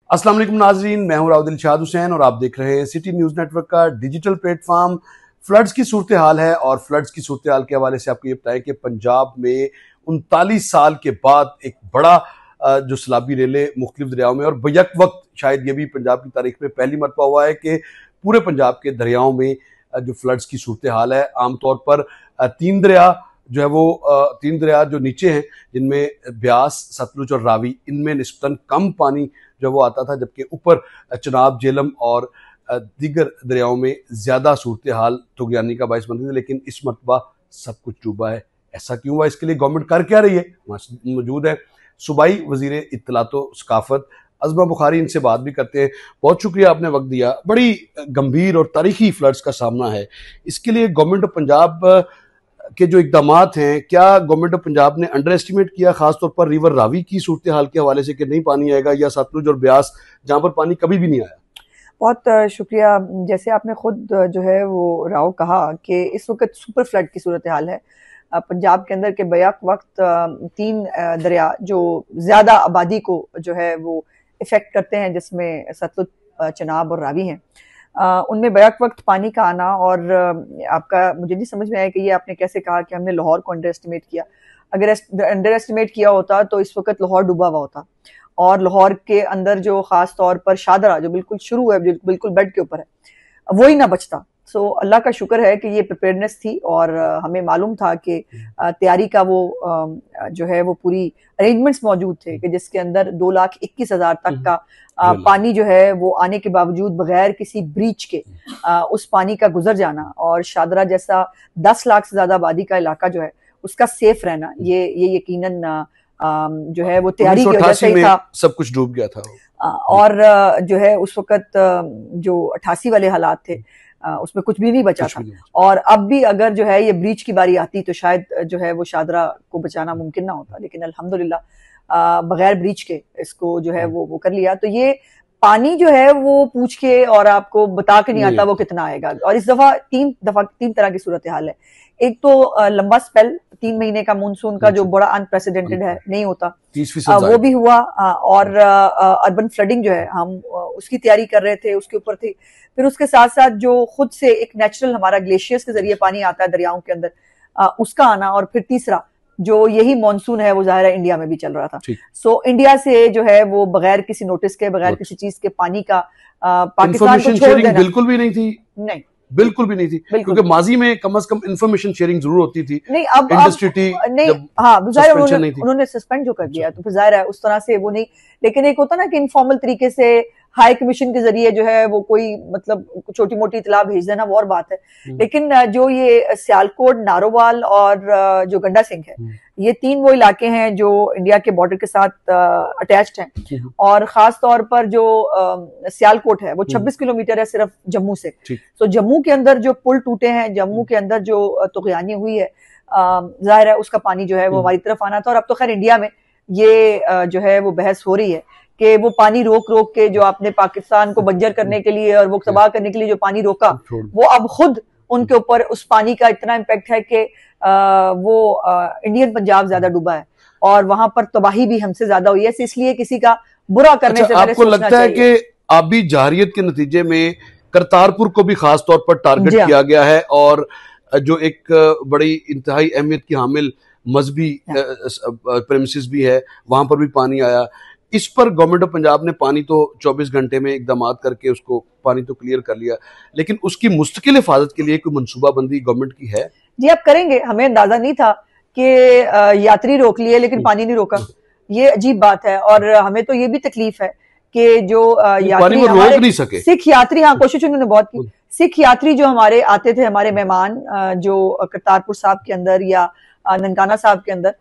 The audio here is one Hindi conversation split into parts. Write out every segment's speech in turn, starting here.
अस्सलाम वालेकुम नाजरीन, मैं हूं राव दिलशाद हुसैन और आप देख रहे हैं सिटी न्यूज नेटवर्क का डिजिटल प्लेटफॉर्म। फ्लड्स की सूरत हाल है और फ्लड्स की सूरत हाल के हवाले से आपको ये बताएं कि पंजाब में 39 साल के बाद एक बड़ा जो सैलाबी रेले मुख्तलिफ दरियाओं में, और बैक वक्त शायद ये भी पंजाब की तारीख में पहली मरतबा हुआ है कि पूरे पंजाब के दरियाओं में जो फ्लड्स की सूरत हाल है। आमतौर पर तीन दरिया जो है वो तीन दरिया जो नीचे हैं, जिनमें ब्यास, सतलुज और रावी, इनमें निस्बतन कम पानी जो वो आता था, जबकि ऊपर चनाब, झेलम और दीगर दरियाओं में ज्यादा सूरत हाल तुगयानी का बायस बनती थी। लेकिन इस मरतबा सब कुछ डूबा है। ऐसा क्यों हुआ, इसके लिए गवर्नमेंट कर क्या रही है? हमारे मौजूद है सूबाई वजीर इत्तलातो सकाफत अज़मा बुखारी, इनसे बात भी करते हैं। बहुत शुक्रिया, आपने वक्त दिया। बड़ी गंभीर और तारीखी फ्लड्स का सामना है, इसके लिए गवर्नमेंट ऑफ पंजाब के जो इकदाम हैं, क्या गवर्नमेंट ऑफ पंजाब ने अंडर एस्टिमेट किया, खासतौर पर रिवर रावी की सूरत हाल के हवाले से कि नहीं पानी आएगा, या सतलुज और ब्यास जहां पर पानी कभी भी नहीं आया? बहुत शुक्रिया। जैसे आपने खुद जो है वो राव कहा कि इस वक्त सुपर फ्लड की सूरत हाल है पंजाब के अंदर के बैक वक्त तीन दरिया जो ज्यादा आबादी को जो है वो इफेक्ट करते हैं, जिसमें सतलुज, चनाब और रावी हैं। उनमें बैक वक्त पानी का आना, और आपका मुझे नहीं समझ में आया कि ये आपने कैसे कहा कि हमने लाहौर को अंडर एस्टिमेट किया। अगर अंडर एस्टिमेट किया होता तो इस वक्त लाहौर डूबा हुआ होता, और लाहौर के अंदर जो खास तौर पर शादरा जो बिल्कुल शुरू है, बिल्कुल बेड के ऊपर है, वो ही ना बचता। सो अल्लाह का शुक्र है कि ये प्रिपेयरनेस थी, और हमें मालूम था कि तैयारी का वो जो है वो पूरी अरेंजमेंट्स मौजूद थे कि जिसके अंदर 2,21,000 तक का पानी जो है वो आने के बावजूद बगैर किसी ब्रीच के उस पानी का गुजर जाना, और शादरा जैसा 10 लाख से ज्यादा आबादी का इलाका जो है उसका सेफ रहना, ये यकीनन जो है वो तैयारी की वजह से ही था। सब कुछ डूब गया था, और जो है उस वक्त जो 88 वाले हालात थे उसमें कुछ भी नहीं बचा था। और अब भी अगर जो है ये ब्रीच की बारी आती तो शायद जो है वो शादरा को बचाना मुमकिन ना होता, लेकिन अल्हम्दुलिल्लाह बगैर ब्रीच के इसको जो है वो कर लिया। तो ये पानी जो है वो पूछ के और आपको बता के नहीं आता वो कितना आएगा। और इस दफा तीन तरह की सूरत हाल है। एक तो लंबा स्पेल 3 महीने का मानसून का जो बड़ा अनप्रेसिडेंटेड है, नहीं होता, वो भी हुआ। और अर्बन फ्लडिंग जो है हम उसकी तैयारी कर रहे थे, उसके ऊपर थे। फिर उसके साथ साथ जो खुद से एक नेचुरल हमारा ग्लेशियर्स के जरिए पानी आता है दरियाओं के अंदर, उसका आना। और फिर तीसरा जो यही मानसून है वो जाहिर है इंडिया में भी चल रहा था। सो इंडिया से जो है वो बगैर किसी नोटिस के, बगैर किसी चीज के पानी का पाकिस्तान को छोड़ देना बिल्कुल भी नहीं थी। नहीं, बिल्कुल भी नहीं थी, क्योंकि माजी में कम से कम इंफॉर्मेशन शेयरिंग जरूर होती थी। नहीं, अब नहीं, हाँ उन्होंने सस्पेंड जो कर दिया, तो फिर जाहिर है उस तरह से वो नहीं। लेकिन एक होता ना कि इनफॉर्मल तरीके से हाई कमीशन के जरिए जो है वो कोई मतलब छोटी मोटी इतला भेज देना, वो और बात है। लेकिन जो ये सियालकोट, नारोवाल और जो गंडा सिंह है, ये तीन वो इलाके हैं जो इंडिया के बॉर्डर के साथ अटैच्ड हैं। और खास तौर पर जो सियालकोट है वो 26 किलोमीटर है सिर्फ जम्मू से। तो जम्मू के अंदर जो पुल टूटे हैं, जम्मू के अंदर जो तुगयानी हुई है, जाहिर है उसका पानी जो है वो हमारी तरफ आना था। और अब तो खैर इंडिया में ये जो है वो बहस हो रही है कि वो पानी रोक रोक के जो आपने पाकिस्तान को बंजर करने के लिए और वो तबाह करने के लिए जो पानी रोका, वो अब खुद उनके ऊपर उस पानी का इतना इम्पैक्ट है कि वो इंडियन पंजाब ज्यादा डूबा है और वहां पर तबाही भी हमसे ज्यादा हुई है। इसलिए किसी का बुरा करने से पहले आपको लगता है कि आबी जारियत के नतीजे में करतारपुर को भी खास तौर पर टारगेट किया गया है, और जो एक बड़ी इंतहाई अहमियत की हामिल मजहबी प्रेमिसेस भी है, वहां पर भी पानी आया। इस पर गवर्नमेंट ऑफ पंजाब ने पानी तो 24 घंटे में इकदाम करके उसको पानी तो क्लियर कर लिया, लेकिन उसकी मुस्तकिल हिफाजत के लिए कोई मनसूबाबंदी गवर्नमेंट की है? जी, आप करेंगे। हमें अंदाजा नहीं था कि यात्री रोक लिए लेकिन पानी नहीं रोका, ये अजीब बात है। और हमें तो ये भी तकलीफ है कि जो यात्री रोक नहीं सके, सिख यात्री, हाँ कोशिश उन्होंने बहुत की, सिख यात्री जो हमारे आते थे, हमारे मेहमान जो करतारपुर साहब के अंदर या ननकाना साहब के अंदर,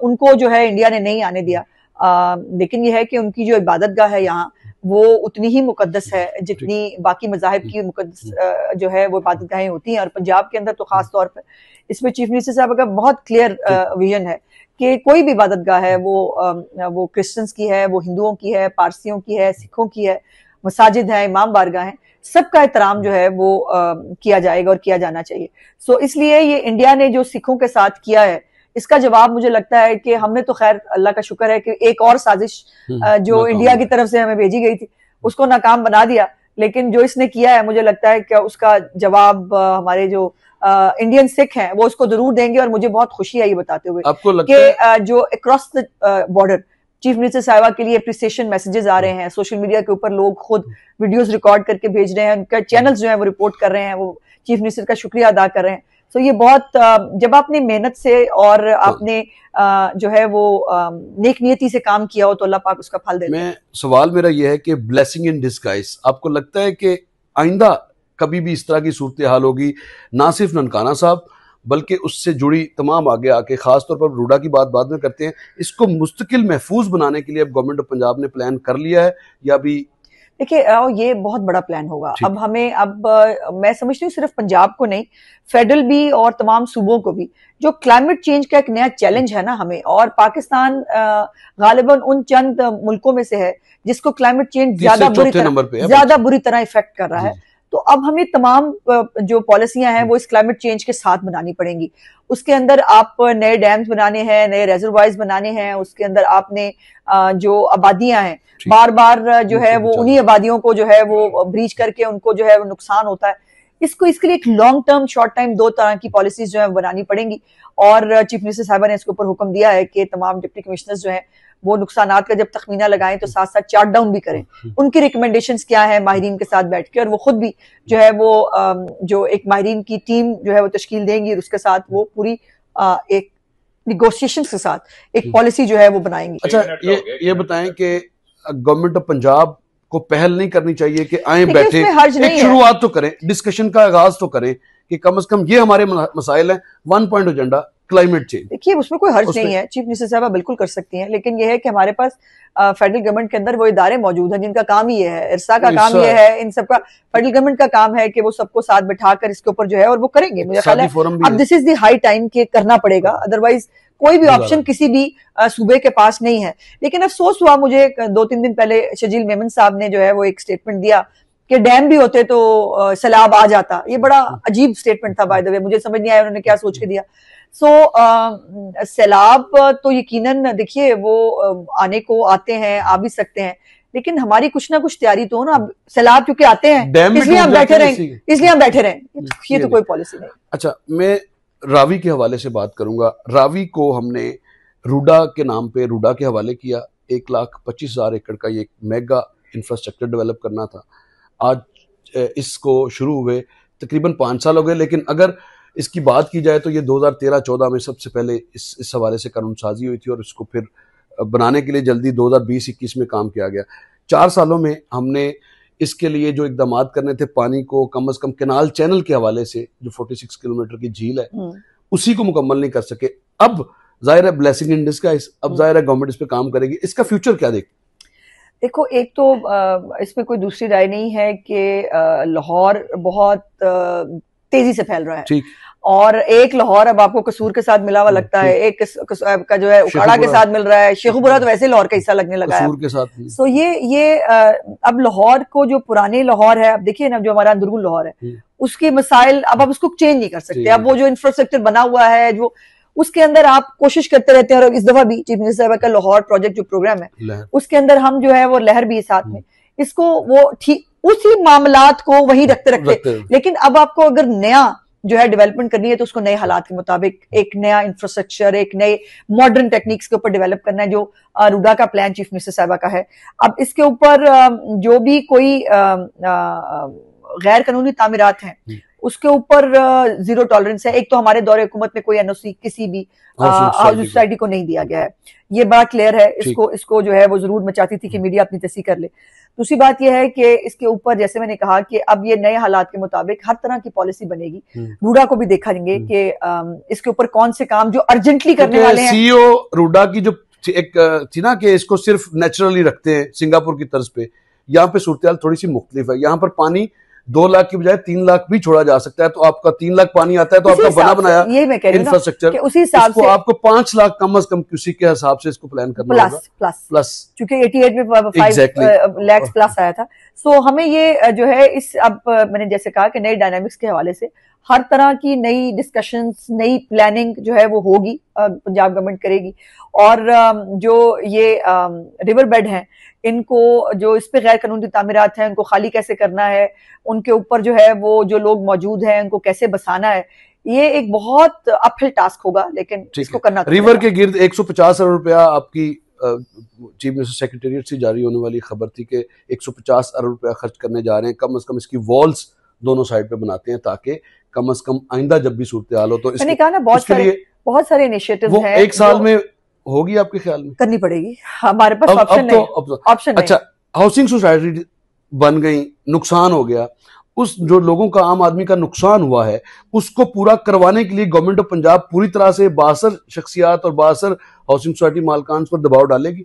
उनको जो है इंडिया ने नहीं आने दिया। लेकिन यह है कि उनकी जो इबादत गाह है यहाँ, वो उतनी ही मुकद्दस है जितनी बाकी मज़ाहिब की मुकद्दस जो है वो इबादत गाहें होती हैं। और पंजाब के अंदर तो खास तौर पर इसमें चीफ मिनिस्टर साहब का बहुत क्लियर विजन है कि कोई भी इबादत गाह है वो क्रिश्चियंस की है, वो हिंदुओं की है, पारसियों की है, सिखों की है, मसाजिद है, इमाम बारगाह है, सबका एहतराम जो है वो किया जाएगा और किया जाना चाहिए। सो इसलिए ये इंडिया ने जो सिखों के साथ किया है, इसका जवाब मुझे लगता है कि हमने तो खैर अल्लाह का शुक्र है कि एक और साजिश जो इंडिया की तरफ से हमें भेजी गई थी उसको नाकाम बना दिया, लेकिन जो इसने किया है मुझे लगता है कि उसका जवाब हमारे जो इंडियन सिख हैं वो उसको जरूर देंगे। और मुझे बहुत खुशी आई ये बताते हुए आपको लगता है जो across the border chief minister साहिबा के लिए अप्रिसिएशन मैसेजेस आ रहे हैं, सोशल मीडिया के ऊपर लोग खुद वीडियोस रिकॉर्ड करके भेज रहे हैं, उनका चैनल्स जो है वो रिपोर्ट कर रहे हैं, वो चीफ मिनिस्टर का शुक्रिया अदा कर रहे हैं। तो ये बहुत जब आपने मेहनत से और आपने जो है वो नेक नियति से काम किया हो तो अल्लाह पाक उसका फल देता है। सवाल मेरा ये है कि ब्लेसिंग इन डिस्गाइज, आपको लगता है कि आइंदा कभी भी इस तरह की सूरत हाल होगी, ना सिर्फ ननकाना साहब बल्कि उससे जुड़ी तमाम आगे आके, खासतौर पर रूडा की बात बाद में करते हैं, इसको मुस्तकिल महफूज बनाने के लिए अब गवर्नमेंट ऑफ पंजाब ने प्लान कर लिया है या अभी? देखिए ये बहुत बड़ा प्लान होगा। अब हमें मैं समझती हूँ सिर्फ पंजाब को नहीं, फेडरल भी और तमाम सूबों को भी, जो क्लाइमेट चेंज का एक नया चैलेंज है ना हमें, और पाकिस्तान गालिबन उन चंद मुल्कों में से है जिसको क्लाइमेट चेंज ज्यादा बुरी तरह इफेक्ट कर रहा है। तो अब हमें तमाम जो पॉलिसियां हैं वो इस क्लाइमेट चेंज के साथ बनानी पड़ेंगी। उसके अंदर आप नए डैम्स बनाने हैं, नए रेजरवायर्स बनाने हैं, उसके अंदर आपने जो आबादियां हैं बार बार जो है वो उन्हीं आबादियों को जो है वो ब्रीच करके उनको जो है वो नुकसान होता है। इसके लिए एक लॉन्ग टर्म शॉर्ट टाइम दो तरह की पॉलिसीज जो है बनानी पड़ेंगी। और चीफ मिनिस्टर साहिबा ने इसके ऊपर हुक्म दिया है कि तमाम डिप्टी कमिश्नर्स जो है वो नुकसानात का जब तखमीना लगाएं तो साथ साथ चार्ट डाउन भी करें, उनकी रिकमेंडेशंस क्या है माहिरीन के साथ बैठ के, और वो खुद भी जो है वो जो एक माहिरीन की टीम जो है वो तश्कील देंगी और उसके साथ वो पूरी एक निगोशिएशन के साथ एक पॉलिसी जो है वो बनाएंगी। अच्छा ये बताएं कि गवर्नमेंट ऑफ पंजाब को पहल नहीं करनी चाहिए कि आए बैठे एक शुरुआत तो करें, डिस्कशन का आगाज तो करें कि कम से कम ये हमारे मसाइल हैं, 1 पॉइंट एजेंडा क्लाइमेट चेंज। देखिए उसमें कोई हर्ज नहीं है, चीफ मिनिस्टर साहब बिल्कुल कर सकती हैं, लेकिन यह है कि हमारे पास फेडरल गवर्नमेंट के अंदर वो इदारे मौजूद हैं जिनका काम ही है, इरसा का काम ये है, इन सबका फेडरल गवर्नमेंट का काम है कि वो सबको साथ बिठाकर इसके ऊपर जो है और वो करेंगे। मुझे ख्याल है अब this is the high time के करना पड़ेगा, अदरवाइज कोई भी ऑप्शन किसी भी सूबे के पास नहीं है। लेकिन अफसोस हुआ मुझे 2-3 दिन पहले शजील मेमन साहब ने जो है वो एक स्टेटमेंट दिया कि डैम भी होते तो सैलाब आ जाता। ये बड़ा अजीब स्टेटमेंट था बाय द वे, मुझे समझ नहीं आया उन्होंने क्या सोच के दिया। सैलाब तो यकीनन देखिए वो आने को आते हैं, आ भी सकते हैं, लेकिन हमारी कुछ ना कुछ तैयारी तो हो ना। अब सैलाब क्योंकि आते हैं इसलिए हम बैठे रहें, ये तो कोई पॉलिसी नहीं। अच्छा मैं रावी के हवाले से बात करूंगा। रावी को हमने रूडा के नाम पे रूडा के हवाले किया, 1,25,000 एकड़ का ये मेगा इंफ्रास्ट्रक्चर डेवलप करना था। आज इसको शुरू हुए तकरीबन 5 साल हो गए, लेकिन अगर इसकी बात की जाए तो ये 2013-14 में सबसे पहले इस हवाले से कानून साजी हुई थी और इसको फिर बनाने के लिए जल्दी 2020-21 में काम किया गया। 4 सालों में हमने इसके लिए जो इकदाम करने थे, पानी को कम से कम कैनाल चैनल के हवाले से जो 46 किलोमीटर की झील है उसी को मुकम्मल नहीं कर सके। अब जाहिर है ब्लेसिंग इन डिस्गाइज, अब जाहिर है गवर्नमेंट इस पे काम करेगी। इसका फ्यूचर क्या देखो एक तो इसमें कोई दूसरी राय नहीं है कि लाहौर बहुत तेजी से फैल रहा है, ठीक। और एक लाहौर अब आपको कसूर के साथ मिला हुआ लगता है, एक का जो है उखाड़ा के साथ मिल रहा है, शेखुपुरा तो वैसे लाहौर का हिस्सा लगने लगा है के साथ। सो ये अब लाहौर को जो पुराने लाहौर है, अब देखिए ना जो हमारा अंदरून लाहौर है उसके मसाइल अब आप उसको चेंज नहीं कर सकते। अब वो जो इंफ्रास्ट्रक्चर बना हुआ है जो उसके अंदर आप कोशिश करते रहते हैं, और इस दफा भी चीफ मिनिस्टर साहब का लाहौर प्रोजेक्ट जो प्रोग्राम है उसके अंदर हम जो है वो लहर भी साथ में इसको वो ठीक उसी मामलात को वही रखते, लेकिन अब आपको अगर नया जो है डेवलपमेंट करनी है तो उसको नए हालात के मुताबिक एक नया इंफ्रास्ट्रक्चर, एक नए मॉडर्न टेक्निक्स के ऊपर डेवलप करना है, जो रूडा का प्लान चीफ मिनिस्टर साहिबा का है। अब इसके ऊपर जो भी कोई गैर कानूनी तामीरात हैं उसके ऊपर जीरो टॉलरेंस है। एक तो हमारे दौरे हुकूमत में कोई एनओसी किसी भी हाउसिंग सोसाइटी को नहीं दिया गया है, ये बात क्लियर है। इसको जो है वो जरूर मैं चाहती थी कि मीडिया अपनी तस्दीक कर ले। दूसरी बात यह है कि इसके ऊपर जैसे मैंने कहा कि अब ये नए हालात के मुताबिक हर तरह की पॉलिसी बनेगी। रूडा को भी देखेंगे कि इसके ऊपर कौन से काम जो अर्जेंटली करने वाले हैं। सीईओ रूडा की जो एक थी ना कि इसको सिर्फ नेचुरली रखते हैं सिंगापुर की तर्ज पे, यहाँ पे सूरत थोड़ी सी मुख्तलिफ है। यहाँ पर पानी 2 लाख की बजाय 3 लाख भी छोड़ा जा सकता है, तो आपका 3 लाख पानी आता है तो आपका बना बनाया इंफ्रास्ट्रक्चर उसी हिसाब से आपको 5 लाख कम अज कम किसी के हिसाब से इसको प्लान करना होगा। प्लस चूंकि 88 में 5 लाख प्लस आया था। सो हमें ये जो है इस अब मैंने जैसे कहा कि नए डायनामिक्स के हवाले से हर तरह की नई डिस्कशंस, नई प्लानिंग जो है वो होगी, पंजाब गवर्नमेंट करेगी। और जो ये रिवर बेड हैं, इनको जो इस पे गैर कानूनी तामीरात हैं उनको खाली कैसे करना है, उनके ऊपर जो है वो जो लोग मौजूद हैं उनको कैसे बसाना है, ये एक बहुत अपहिल टास्क होगा, लेकिन इसको करना तो रिवर के गिर्द 150 अरब रुपया आपकी चीफ मिनिस्टर सेक्रेटेरिएट से जारी होने वाली खबर थी कि 150 अरब रुपया खर्च करने जा रहे हैं, कम से कम इसकी वॉल्स दोनों साइड पे बनाते हैं ताकि कम से कम आइंदा जब भी सूरत हाल हो तो मैंने कहा ना बहुत सारे इनिशिएटिव्स हैं। एक साल में होगी आपके ख्याल में? करनी पड़ेगी, हमारे पास ऑप्शन नहीं, ऑप्शन नहीं। अच्छा, हाउसिंग सोसाइटी बन गई, नुकसान हो गया, उस जो लोगों का, आम आदमी का नुकसान हुआ है उसको पूरा करवाने के लिए गवर्नमेंट ऑफ पंजाब पूरी तरह से बासर शख्सियात और बासर हाउसिंग सोसाइटी मालकान पर दबाव डालेगी?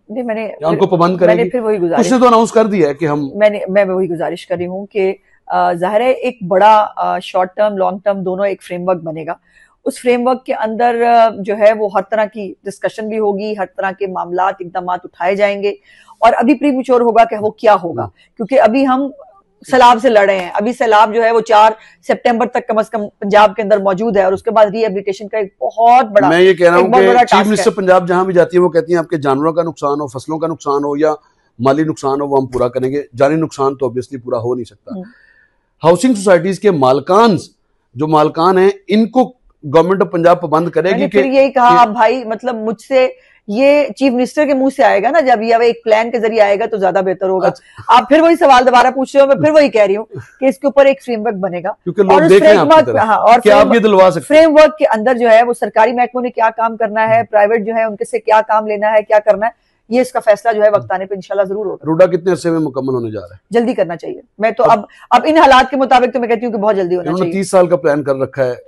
नहीं, मैंने उनको पाबंद करेगी? मैंने फिर वही गुजारिश, उसने तो अनाउंस कर दिया है कि हम, मैं वही गुजारिश कर रही हूँ कि जाहिर है एक बड़ा शॉर्ट टर्म लॉन्ग टर्म दोनों एक फ्रेमवर्क बनेगा। उस फ्रेमवर्क के अंदर जो है वो हर तरह की डिस्कशन भी होगी, हर तरह के मामलात, इकदाम उठाए जाएंगे, और अभी प्रीमेच्योर होगा कि वो क्या होगा, क्योंकि अभी हम सैलाब से लड़े हैं। अभी सैलाब जो है वो 4 सितंबर तक कम से कम पंजाब के अंदर मौजूद है, और उसके बाद रिहेबिलिटेशन का एक बहुत बड़ा, मैं ये कह रहा हूँ कि चीफ मिनिस्टर पंजाब जहां भी जाती है वो कहती है आपके जानवरों का नुकसान हो, फसलों का नुकसान हो या माली नुकसान हो वो हम पूरा करेंगे, जानी नुकसान तो ऑब्वियसली पूरा हो नहीं सकता। हाउसिंग सोसाइटीज के मालकान, जो मालकान हैं, इनको गवर्नमेंट ऑफ पंजाब पाबंद करेगी। फिर यही कहा भाई, मतलब मुझसे ये चीफ मिनिस्टर के मुंह से आएगा ना, जब ये एक प्लान के जरिए आएगा तो ज्यादा बेहतर होगा। आप फिर वही सवाल दोबारा पूछ रहे हो, मैं फिर वही कह रही हूँ कि इसके ऊपर एक फ्रेमवर्क बनेगा, क्योंकि लोग देख रहे हैं आपकी तरफ। हाँ, और क्या आप ये दिलवा सकते हैं? फ्रेमवर्क के अंदर जो है वो सरकारी महकमों ने क्या काम करना है, प्राइवेट जो है उनके से क्या काम लेना है, क्या करना है, ये इसका फैसला जो है वक्त आने पे इंशाल्लाह जरूर होगा। रूडा कितने अरसे में मुकम्मल होने जा रहा है? जल्दी करना चाहिए। मैं तो अब इन हालात के मुताबिक तो मैं कहती हूँ कि बहुत जल्दी होना चाहिए। 30 साल का प्लान कर रखा है।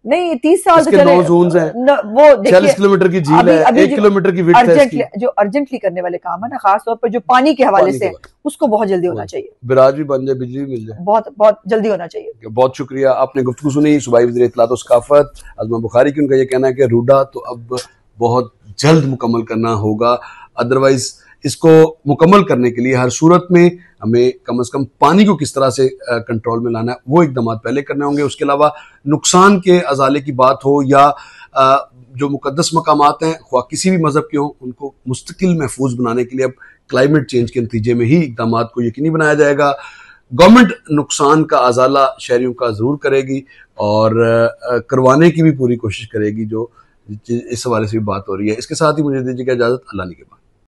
नहीं, 30 साल से चले, 9 जोन्स हैं, वो 40 किलोमीटर की झील है, 1 किलोमीटर की विड्थ है इसकी। जो अर्जेंटली करने वाले काम है ना, खासतौर पर जो पानी के हवाले से, उसको बहुत जल्दी होना चाहिए। बिराज भी बन जाए, बिजली भी मिल जाए, बहुत जल्दी होना चाहिए। बहुत शुक्रिया, आपने गुफ्तगू सुनी सूबाई वज़ीर इत्तलात व सकाफत अज़मा बुखारी की। उनका ये कहना है कि रूडा तो अब बहुत जल्द मुकम्मल करना होगा, अदरवाइज इसको मुकम्मल करने के लिए हर सूरत में हमें कम से कम पानी को किस तरह से कंट्रोल में लाना है वो इकदाम पहले करने होंगे। उसके अलावा नुकसान के अजाले की बात हो या जो मुकद्दस मकामात हैं, ख्वाह किसी भी मजहब के हों, उनको मुस्तकिल महफूज बनाने के लिए अब क्लाइमेट चेंज के नतीजे में ही इकदाम को यकीनी बनाया जाएगा। गवर्नमेंट नुकसान का अजाला शहरियों का जरूर करेगी और करवाने की भी पूरी कोशिश करेगी, जो इस हवाले से भी बात हो रही है। इसके साथ ही मुझे दीजिएगा इजाजत, अल्लाह ने के बाद।